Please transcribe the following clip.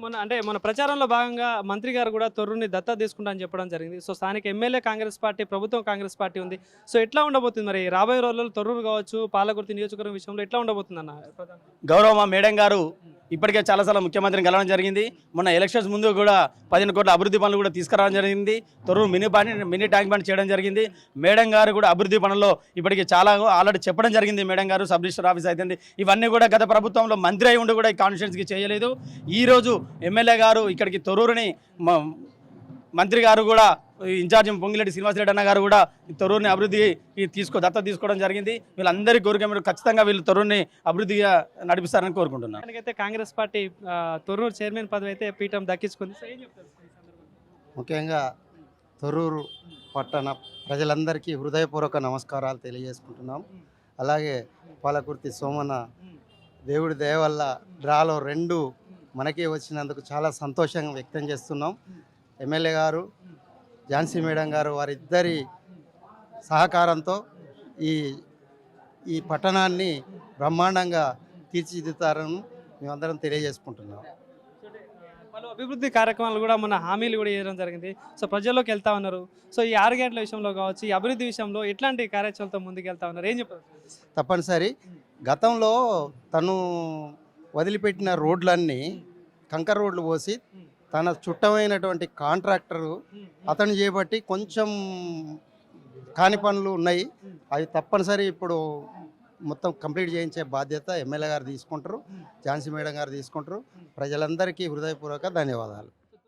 మన ప్రచారంలో భాగంగా మంత్రి గారు కూడా తొర్రూరుని దత్తత తీసుకుంటా అని చెప్పడం జరిగింది. సో స్థానిక ఎమ్మెల్యే కాంగ్రెస్ పార్టీ, ప్రభుత్వం కాంగ్రెస్ పార్టీ ఉంది. సో ఎట్లా ఉండబోతుంది మరి రాబోయే రోజుల్లో తొర్రూరు కావచ్చు, పాలకుర్తి నియోజకవర్గం విషయంలో ఎట్లా ఉండబోతుందన్న? గౌరవ మా మేడం గారు ఇప్పటికే చాలాసార్లు ముఖ్యమంత్రిని కలవడం జరిగింది. మొన్న ఎలక్షన్స్ ముందు కూడా 15 కోట్ల అభివృద్ధి పనులు కూడా తీసుకురావడం జరిగింది. తొర్రూరు మినీ ట్యాంక్ బండ్ చేయడం జరిగింది. మేడం గారు కూడా అభివృద్ధి పనుల్లో ఇప్పటికి చాలా ఆల్రెడీ చెప్పడం జరిగింది. మేడం గారు సబ్ రిజిస్టర్ ఆఫీస్ అయితే ఇవన్నీ కూడా గత ప్రభుత్వంలో మంత్రి అయి ఉండి కూడా ఈ కాన్స్టిట్యున్సీకి చేయలేదు. ఈరోజు ఎమ్మెల్యే గారు ఇక్కడికి తొర్రూరుని మంత్రి గారు కూడా ఇన్ఛార్జ్ పొంగిరెడ్డి శ్రీనివాసరెడ్డి అన్న గారు కూడా తొర్రూరుని అభివృద్ధి దత్తత తీసుకోవడం జరిగింది. వీళ్ళందరి కోరిక మీరు ఖచ్చితంగా వీళ్ళు తొర్రూరుని అభివృద్ధిగా నడిపిస్తారని కోరుకుంటున్నాను. అయితే కాంగ్రెస్ పార్టీ తొర్రూరు చైర్మన్ పదవి అయితే పీఠం దక్కించుకుంది. సో ఏం చెప్తారు? ముఖ్యంగా తొర్రూరు పట్టణ ప్రజలందరికీ హృదయపూర్వక నమస్కారాలు తెలియజేసుకుంటున్నాం. అలాగే పాలకుర్తి సోమన దేవుడి దయ వల్ల డ్రాలో 2 మనకే వచ్చినందుకు చాలా సంతోషంగా వ్యక్తం చేస్తున్నాం. ఎమ్మెల్యే గారు, ఝాన్సీ మేడం గారు వారిద్దరి సహకారంతో ఈ పట్టణాన్ని బ్రహ్మాండంగా తీర్చిదిద్దుతారని మేమందరం తెలియజేసుకుంటున్నాం. పలు అభివృద్ధి కార్యక్రమాలు కూడా మన హామీలు కూడా ఇవ్వడం జరిగింది. సో ప్రజల్లోకి వెళ్తా ఉన్నారు. సో ఈ 6 గేట్ల విషయంలో కావచ్చు, ఈ అభివృద్ధి విషయంలో ఎట్లాంటి కార్యాచరణతో ముందుకు వెళ్తా ఉన్నారు, ఏం చెప్పారు? తప్పనిసరి గతంలో తను వదిలిపెట్టిన రోడ్లన్నీ కంకర రోడ్లు పోసి తన చుట్టమైనటువంటి కాంట్రాక్టరు అతను చేపట్టి కొంచెం కాని పనులు ఉన్నాయి. అవి తప్పనిసరి ఇప్పుడు మొత్తం కంప్లీట్ చేయించే బాధ్యత ఎమ్మెల్యే గారు తీసుకుంటారు, ఝాన్సీ మేడం గారు తీసుకుంటారు. ప్రజలందరికీ హృదయపూర్వక ధన్యవాదాలు.